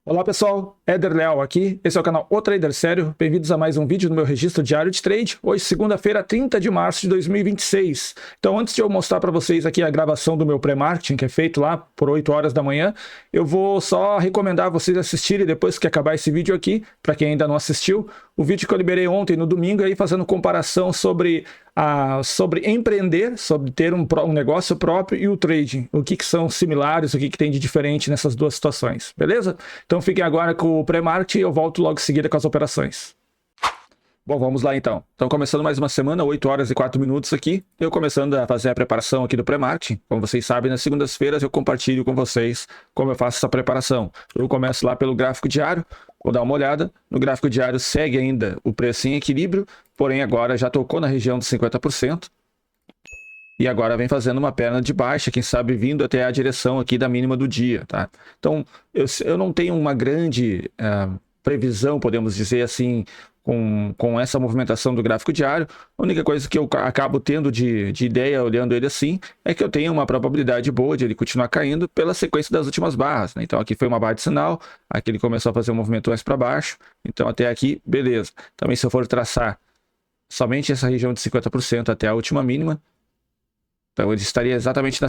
Olá pessoal, Éder Leal aqui, esse é o canal O Trader Sério, bem-vindos a mais um vídeo no meu registro diário de trade, hoje segunda-feira, 30 de março de 2026. Então antes de eu mostrar para vocês aqui a gravação do meu pré-marketing, que é feito lá por 8 horas da manhã, eu vou só recomendar vocês assistirem depois que acabar esse vídeo aqui, para quem ainda não assistiu, o vídeo que eu liberei ontem no domingo, aí fazendo comparação sobre empreender, sobre ter um negócio próprio e o trading, o que são similares, o que tem de diferente nessas duas situações, beleza? Então fiquem agora com o pré-marketing e eu volto logo em seguida com as operações. Bom, vamos lá então. Então começando mais uma semana, 8 horas e 4 minutos aqui, eu começando a fazer a preparação aqui do pré-marketing. Como vocês sabem, nas segundas-feiras eu compartilho com vocês como eu faço essa preparação. Eu começo lá pelo gráfico diário, vou dar uma olhada. No gráfico diário segue ainda o preço em equilíbrio, porém agora já tocou na região dos 50%. E agora vem fazendo uma perna de baixa, quem sabe vindo até a direção aqui da mínima do dia, tá? Então, eu não tenho uma grande previsão, podemos dizer assim, com essa movimentação do gráfico diário. A única coisa que eu acabo tendo de ideia, olhando ele assim, é que eu tenho uma probabilidade boa de ele continuar caindo pela sequência das últimas barras, né? Então, aqui foi uma barra de sinal, aqui ele começou a fazer um movimento mais para baixo, então até aqui, beleza. Também se eu for traçar somente essa região de 50% até a última mínima, então ele estaria exatamente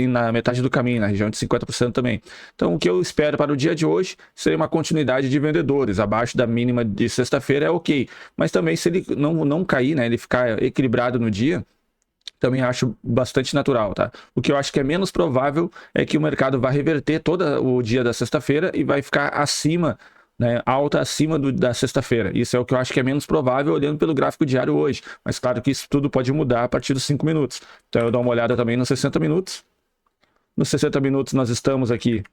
na metade do caminho, na região de 50% também. Então o que eu espero para o dia de hoje seria uma continuidade de vendedores. Abaixo da mínima de sexta-feira é ok. Mas também se ele não cair, né, ele ficar equilibrado no dia, também acho bastante natural, tá? O que eu acho que é menos provável é que o mercado vá reverter todo o dia da sexta-feira e vai ficar acima, né, alta acima da sexta-feira. Isso é o que eu acho que é menos provável olhando pelo gráfico diário hoje. Mas claro que isso tudo pode mudar a partir dos 5 minutos. Então eu dou uma olhada também nos 60 minutos. Nos 60 minutos nós estamos aqui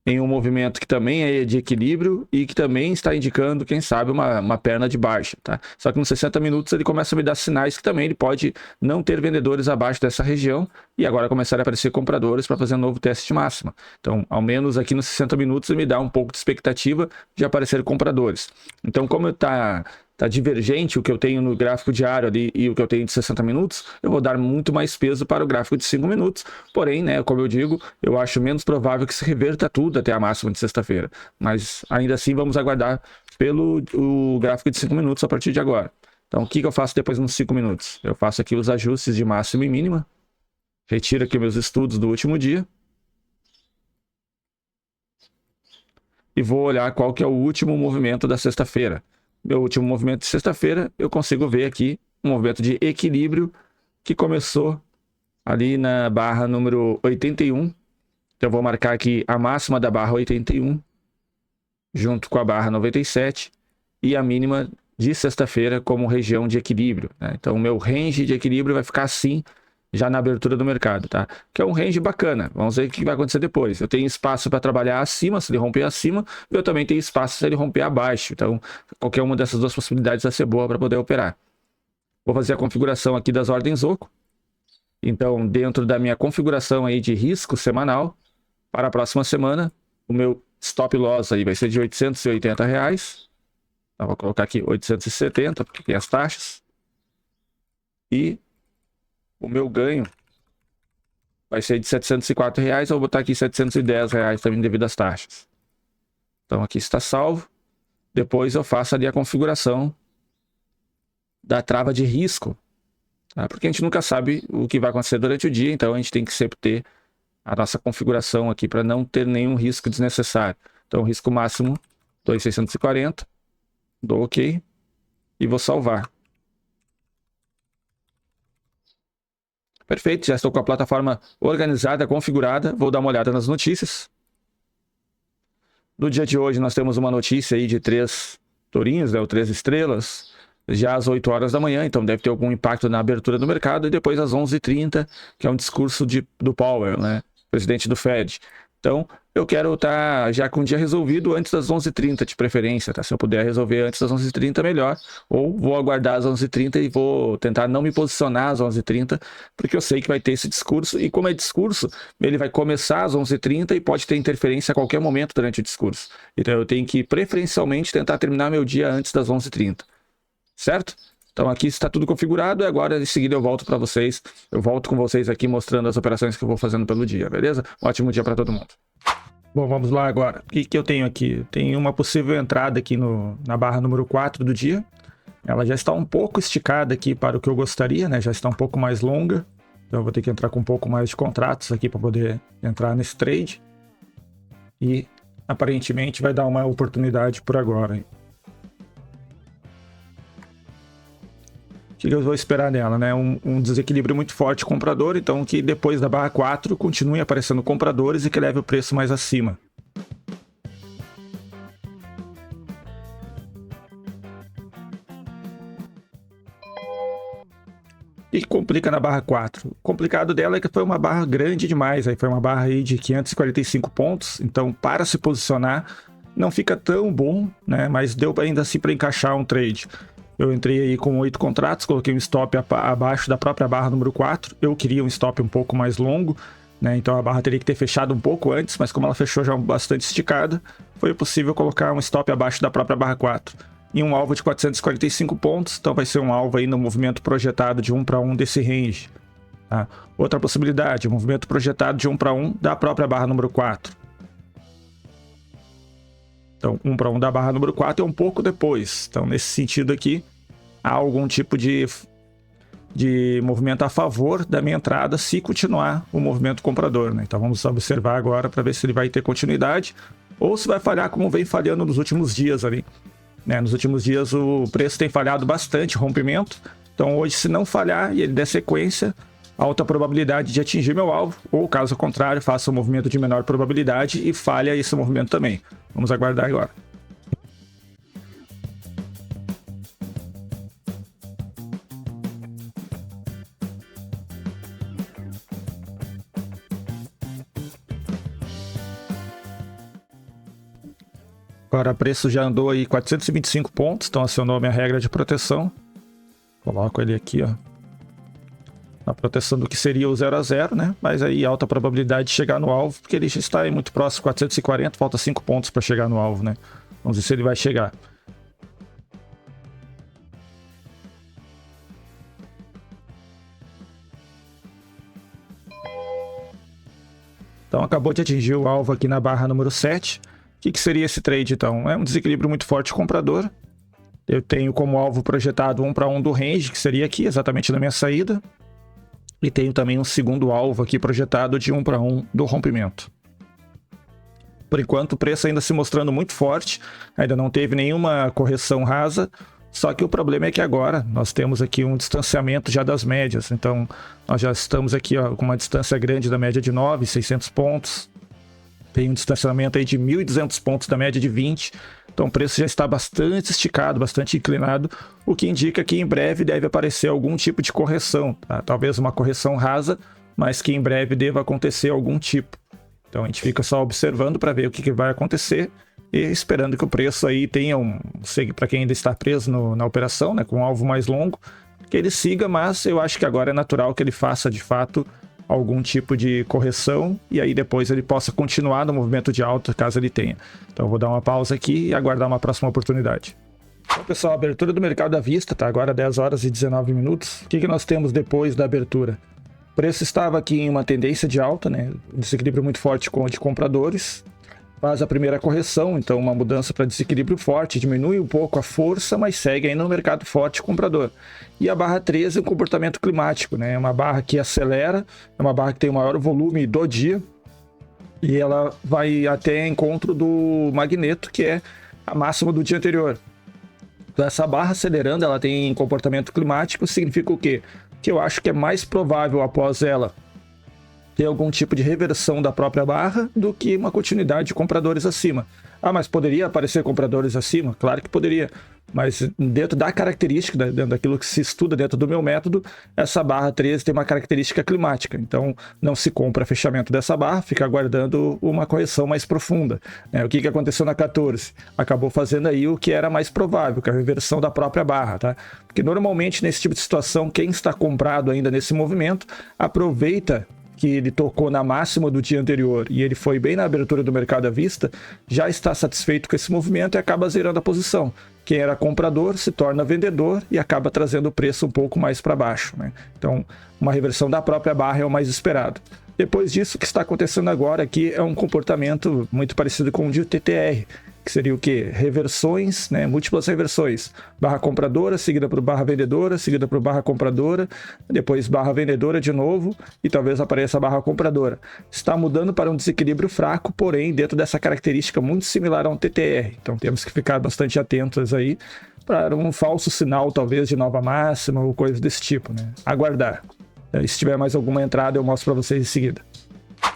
em um movimento que também é de equilíbrio e que também está indicando, quem sabe, uma perna de baixa, tá? Só que nos 60 minutos ele começa a me dar sinais que também ele pode não ter vendedores abaixo dessa região e agora começar a aparecer compradores para fazer um novo teste de máxima. Então, ao menos aqui nos 60 minutos ele me dá um pouco de expectativa de aparecer compradores. Então, como está divergente o que eu tenho no gráfico diário ali e o que eu tenho de 60 minutos, eu vou dar muito mais peso para o gráfico de 5 minutos. Porém, né, como eu digo, eu acho menos provável que se reverta tudo até a máxima de sexta-feira. Mas ainda assim vamos aguardar pelo o gráfico de 5 minutos a partir de agora. Então o que eu faço depois nos 5 minutos? Eu faço aqui os ajustes de máxima e mínima, retiro aqui meus estudos do último dia e vou olhar qual que é o último movimento da sexta-feira. Meu último movimento de sexta-feira, eu consigo ver aqui um movimento de equilíbrio que começou ali na barra número 81. Então eu vou marcar aqui a máxima da barra 81, junto com a barra 97 e a mínima de sexta-feira como região de equilíbrio, né? Então o meu range de equilíbrio vai ficar assim, já na abertura do mercado, tá? Que é um range bacana. Vamos ver o que vai acontecer depois. Eu tenho espaço para trabalhar acima, se ele romper acima, e eu também tenho espaço se ele romper abaixo. Então, qualquer uma dessas duas possibilidades vai ser boa para poder operar. Vou fazer a configuração aqui das ordens oco. Então, dentro da minha configuração aí de risco semanal, para a próxima semana, o meu stop loss aí vai ser de R$880. Então, vou colocar aqui 870, porque tem as taxas. E o meu ganho vai ser de R$704, eu vou botar aqui R$710 também devido às taxas. Então aqui está salvo. Depois eu faço ali a configuração da trava de risco, tá? Porque a gente nunca sabe o que vai acontecer durante o dia, então a gente tem que sempre ter a nossa configuração aqui para não ter nenhum risco desnecessário. Então o risco máximo 2.640, dou OK e vou salvar. Perfeito, já estou com a plataforma organizada, configurada. Vou dar uma olhada nas notícias. No dia de hoje nós temos uma notícia aí de 3 tourinhos, né, ou 3 estrelas, já às 8 horas da manhã, então deve ter algum impacto na abertura do mercado, e depois às 11h30, que é um discurso do Powell, né, presidente do Fed. Então, eu quero estar já com o dia resolvido antes das 11h30, de preferência, tá? Se eu puder resolver antes das 11h30, melhor. Ou vou aguardar às 11h30 e vou tentar não me posicionar às 11h30, porque eu sei que vai ter esse discurso. E como é discurso, ele vai começar às 11h30 e pode ter interferência a qualquer momento durante o discurso. Então, eu tenho que, preferencialmente, tentar terminar meu dia antes das 11h30. Certo? Então aqui está tudo configurado e agora em seguida eu volto para vocês. Eu volto com vocês aqui mostrando as operações que eu vou fazendo pelo dia, beleza? Um ótimo dia para todo mundo. Bom, vamos lá agora. O que eu tenho aqui? Eu tenho uma possível entrada aqui na barra número 4 do dia. Ela já está um pouco esticada aqui para o que eu gostaria, né? Já está um pouco mais longa. Então eu vou ter que entrar com um pouco mais de contratos aqui para poder entrar nesse trade. E aparentemente vai dar uma oportunidade por agora, hein? O que eu vou esperar nela, né? Um desequilíbrio muito forte comprador, então que depois da barra 4 continue aparecendo compradores e que leve o preço mais acima. O que complica na barra 4? O complicado dela é que foi uma barra grande demais, aí foi uma barra aí de 545 pontos, então para se posicionar não fica tão bom, né? Mas deu ainda assim para encaixar um trade. Eu entrei aí com 8 contratos, coloquei um stop abaixo da própria barra número 4. Eu queria um stop um pouco mais longo, né? Então a barra teria que ter fechado um pouco antes, mas como ela fechou já bastante esticada, foi possível colocar um stop abaixo da própria barra 4. E um alvo de 445 pontos, então vai ser um alvo aí no movimento projetado de 1 para 1 desse range. Tá? Outra possibilidade, um movimento projetado de 1 para 1 da própria barra número 4. Então, 1 para 1 da barra número 4 é um pouco depois. Então, nesse sentido aqui, há algum tipo de movimento a favor da minha entrada se continuar o movimento comprador, né? Então, vamos observar agora para ver se ele vai ter continuidade ou se vai falhar como vem falhando nos últimos dias ali. Né? Nos últimos dias o preço tem falhado bastante, rompimento. Então, hoje, se não falhar e ele der sequência, alta probabilidade de atingir meu alvo, ou caso contrário, faça um movimento de menor probabilidade e falha esse movimento também. Vamos aguardar agora. Agora o preço já andou aí 425 pontos, então acionou a minha regra de proteção. Coloco ele aqui, ó, na proteção do que seria o 0 a 0, né? Mas aí alta probabilidade de chegar no alvo, porque ele já está aí muito próximo, 440, falta 5 pontos para chegar no alvo, né? Vamos ver se ele vai chegar. Então acabou de atingir o alvo aqui na barra número 7. O que seria esse trade então? É um desequilíbrio muito forte comprador. Eu tenho como alvo projetado 1 para 1 do range, que seria aqui, exatamente na minha saída. E tenho também um segundo alvo aqui projetado de 1 para 1 do rompimento. Por enquanto o preço ainda se mostrando muito forte, ainda não teve nenhuma correção rasa, só que o problema é que agora nós temos aqui um distanciamento já das médias, então nós já estamos aqui, ó, com uma distância grande da média de 9.600 pontos, tem um distanciamento aí de 1.200 pontos da média de 20, então o preço já está bastante esticado, bastante inclinado, o que indica que em breve deve aparecer algum tipo de correção, tá? Talvez uma correção rasa, mas que em breve deva acontecer algum tipo. Então a gente fica só observando para ver o que vai acontecer e esperando que o preço aí tenha para quem ainda está preso na operação, né, com um alvo mais longo, que ele siga, mas eu acho que agora é natural que ele faça de fato algum tipo de correção e aí depois ele possa continuar no movimento de alta, caso ele tenha. Então eu vou dar uma pausa aqui e aguardar uma próxima oportunidade. Então, pessoal, abertura do mercado à vista, tá? Agora 10 horas e 19 minutos. O que nós temos depois da abertura? O preço estava aqui em uma tendência de alta, né? Um desequilíbrio muito forte de compradores. Faz a primeira correção, então uma mudança para desequilíbrio forte, diminui um pouco a força, mas segue ainda no mercado forte comprador. E a barra 13 é um comportamento climático, né? É uma barra que acelera, é uma barra que tem o maior volume do dia, e ela vai até encontro do magneto, que é a máxima do dia anterior. Então essa barra acelerando, ela tem comportamento climático, significa o quê? Que eu acho que é mais provável após ela ter algum tipo de reversão da própria barra do que uma continuidade de compradores acima. Ah, mas poderia aparecer compradores acima? Claro que poderia, mas dentro da característica, dentro daquilo que se estuda dentro do meu método, essa barra 13 tem uma característica climática, então não se compra fechamento dessa barra, fica aguardando uma correção mais profunda. O que aconteceu na 14? Acabou fazendo aí o que era mais provável, que é a reversão da própria barra, tá? Porque normalmente nesse tipo de situação, quem está comprado ainda nesse movimento, aproveita que ele tocou na máxima do dia anterior e ele foi bem na abertura do mercado à vista, já está satisfeito com esse movimento e acaba zerando a posição. Quem era comprador se torna vendedor e acaba trazendo o preço um pouco mais para baixo, né? Então, uma reversão da própria barra é o mais esperado. Depois disso, o que está acontecendo agora aqui é um comportamento muito parecido com o de TTR, que seria o quê? Reversões, né? Múltiplas reversões. Barra compradora, seguida por barra vendedora, seguida por barra compradora, depois barra vendedora de novo, e talvez apareça a barra compradora. Está mudando para um desequilíbrio fraco, porém dentro dessa característica muito similar a um TTR. Então temos que ficar bastante atentos aí para um falso sinal, talvez, de nova máxima ou coisa desse tipo, né? Aguardar. Se tiver mais alguma entrada, eu mostro para vocês em seguida.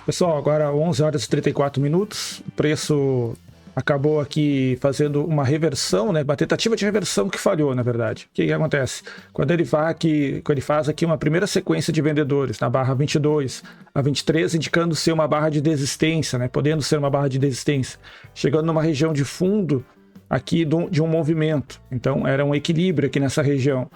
Pessoal, agora 11 horas e 34 minutos. O preço acabou aqui fazendo uma reversão, né? Uma tentativa de reversão que falhou, na verdade. O que acontece? Quando ele faz aqui uma primeira sequência de vendedores, na barra 22 a 23, indicando ser uma barra de desistência, né? Podendo ser uma barra de desistência. Chegando numa região de fundo aqui de um movimento. Então, era um equilíbrio aqui nessa região.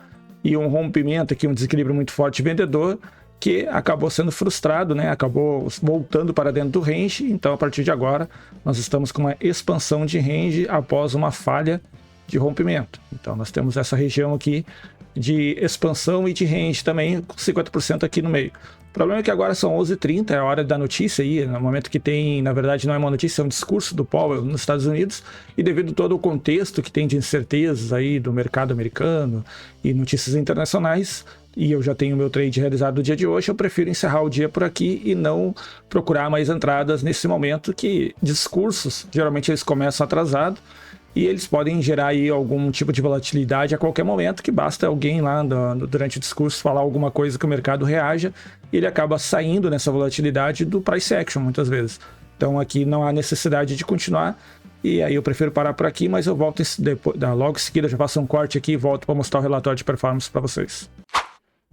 E um rompimento aqui, um desequilíbrio muito forte vendedor, que acabou sendo frustrado, né? Acabou voltando para dentro do range. Então, a partir de agora, nós estamos com uma expansão de range após uma falha de rompimento. Então, nós temos essa região aqui de expansão e de range também, com 50% aqui no meio. O problema é que agora são 11h30, é a hora da notícia aí, no momento que tem, na verdade não é uma notícia, é um discurso do Powell nos Estados Unidos, e devido a todo o contexto que tem de incertezas aí do mercado americano e notícias internacionais, e eu já tenho meu trade realizado no dia de hoje, eu prefiro encerrar o dia por aqui e não procurar mais entradas nesse momento, que discursos, geralmente eles começam atrasado, e eles podem gerar aí algum tipo de volatilidade a qualquer momento, que basta alguém lá durante o discurso falar alguma coisa que o mercado reaja, e ele acaba saindo nessa volatilidade do price action, muitas vezes. Então aqui não há necessidade de continuar, e aí eu prefiro parar por aqui, mas eu volto logo em seguida, já faço um corte aqui e volto para mostrar o relatório de performance para vocês.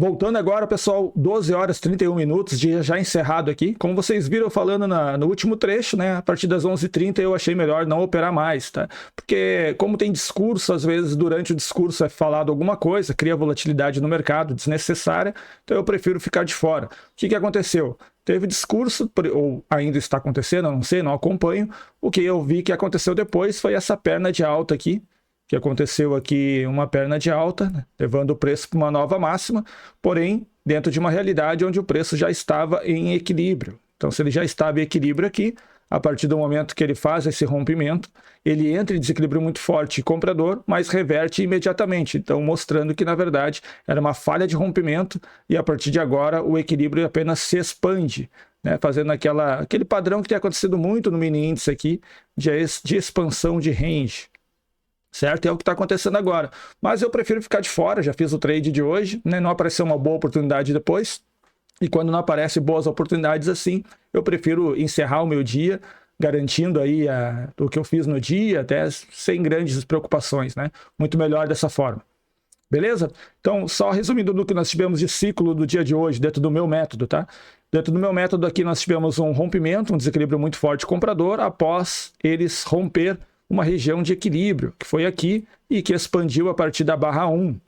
Voltando agora, pessoal, 12 horas e 31 minutos, dia já encerrado aqui. Como vocês viram falando no último trecho, né? A partir das 11h30 eu achei melhor não operar mais, tá? Porque como tem discurso, às vezes durante o discurso é falado alguma coisa, cria volatilidade no mercado desnecessária, então eu prefiro ficar de fora. O que aconteceu? Teve discurso, ou ainda está acontecendo, eu não sei, não acompanho. O que eu vi que aconteceu depois foi essa perna de alta aqui, que aconteceu aqui uma perna de alta, né, levando o preço para uma nova máxima, porém dentro de uma realidade onde o preço já estava em equilíbrio. Então, se ele já estava em equilíbrio aqui, a partir do momento que ele faz esse rompimento, ele entra em desequilíbrio muito forte comprador, mas reverte imediatamente, então mostrando que na verdade era uma falha de rompimento e a partir de agora o equilíbrio apenas se expande, né, fazendo aquele padrão que tem acontecido muito no mini índice aqui, de expansão de range. Certo? É o que está acontecendo agora. Mas eu prefiro ficar de fora, já fiz o trade de hoje, né? Não apareceu uma boa oportunidade depois. E quando não aparecem boas oportunidades assim, eu prefiro encerrar o meu dia, garantindo aí o que eu fiz no dia, até sem grandes preocupações, né? Muito melhor dessa forma. Beleza? Então, só resumindo do que nós tivemos de ciclo do dia de hoje, dentro do meu método, tá? Dentro do meu método aqui nós tivemos um rompimento, um desequilíbrio muito forte comprador, após eles romper uma região de equilíbrio, que foi aqui e que expandiu a partir da barra 1.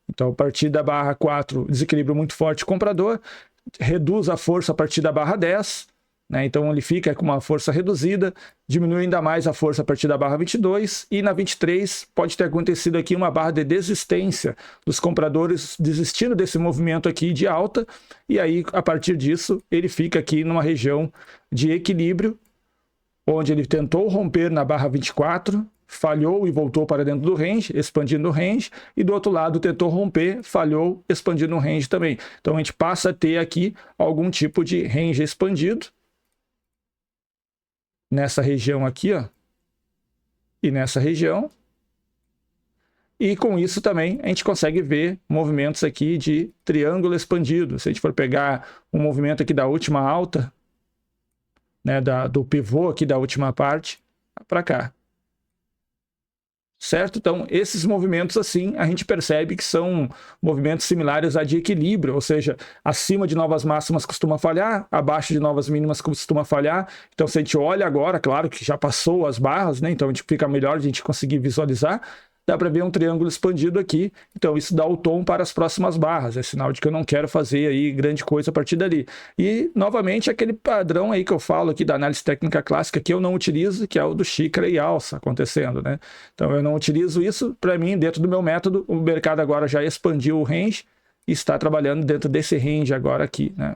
Então, a partir da barra 4, desequilíbrio muito forte comprador, reduz a força a partir da barra 10, né? Então ele fica com uma força reduzida, diminui ainda mais a força a partir da barra 22, e na 23 pode ter acontecido aqui uma barra de desistência dos compradores desistindo desse movimento aqui de alta, e aí a partir disso ele fica aqui numa região de equilíbrio, onde ele tentou romper na barra 24, falhou e voltou para dentro do range, expandindo o range, e do outro lado tentou romper, falhou, expandindo o range também. Então a gente passa a ter aqui algum tipo de range expandido, nessa região aqui, ó, e nessa região, e com isso também a gente consegue ver movimentos aqui de triângulo expandido. Se a gente for pegar um movimento aqui da última alta, né, do pivô aqui da última parte, para cá. Certo? Então, esses movimentos assim, a gente percebe que são movimentos similares a de equilíbrio, ou seja, acima de novas máximas costuma falhar, abaixo de novas mínimas costuma falhar. Então, se a gente olha agora, claro que já passou as barras, né? Então, a gente fica melhor a gente conseguir visualizar. Dá para ver um triângulo expandido aqui, então isso dá o tom para as próximas barras, é sinal de que eu não quero fazer aí grande coisa a partir dali. E, novamente, aquele padrão aí que eu falo aqui da análise técnica clássica que eu não utilizo, que é o do xícara e alça acontecendo, né? Então eu não utilizo isso, para mim, dentro do meu método, o mercado agora já expandiu o range e está trabalhando dentro desse range agora aqui, né?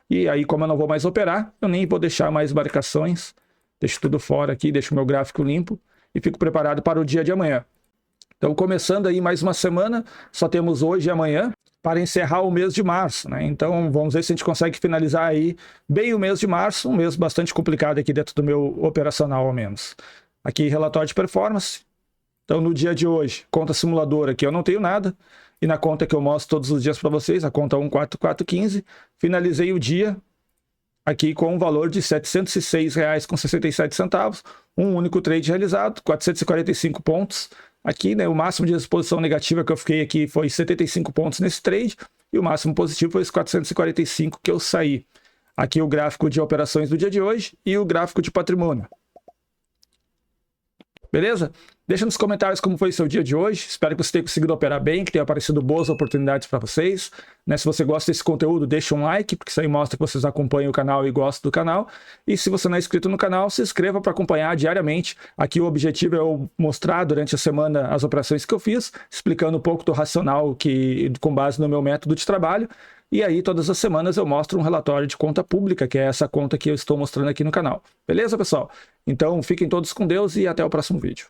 E aí, como eu não vou mais operar, eu nem vou deixar mais marcações. Deixo tudo fora aqui, deixo o meu gráfico limpo e fico preparado para o dia de amanhã. Então, começando aí mais uma semana, só temos hoje e amanhã para encerrar o mês de março, né? Então, vamos ver se a gente consegue finalizar aí bem o mês de março, um mês bastante complicado aqui dentro do meu operacional, ao menos. Aqui, relatório de performance. Então, no dia de hoje, conta simuladora aqui eu não tenho nada. E na conta que eu mostro todos os dias para vocês, a conta 14415, finalizei o dia aqui com um valor de R$ 706,67, um único trade realizado, 445 pontos. Aqui, né, o máximo de exposição negativa que eu fiquei aqui foi 75 pontos nesse trade, e o máximo positivo foi os 445 que eu saí. Aqui o gráfico de operações do dia de hoje e o gráfico de patrimônio. Beleza? Deixa nos comentários como foi o seu dia de hoje. Espero que você tenha conseguido operar bem, que tenha aparecido boas oportunidades para vocês. Né? Se você gosta desse conteúdo, deixa um like, porque isso aí mostra que vocês acompanham o canal e gostam do canal. E se você não é inscrito no canal, se inscreva para acompanhar diariamente. Aqui o objetivo é eu mostrar durante a semana as operações que eu fiz, explicando um pouco do racional com base no meu método de trabalho. E aí, todas as semanas eu mostro um relatório de conta pública, que é essa conta que eu estou mostrando aqui no canal. Beleza, pessoal? Então, fiquem todos com Deus e até o próximo vídeo.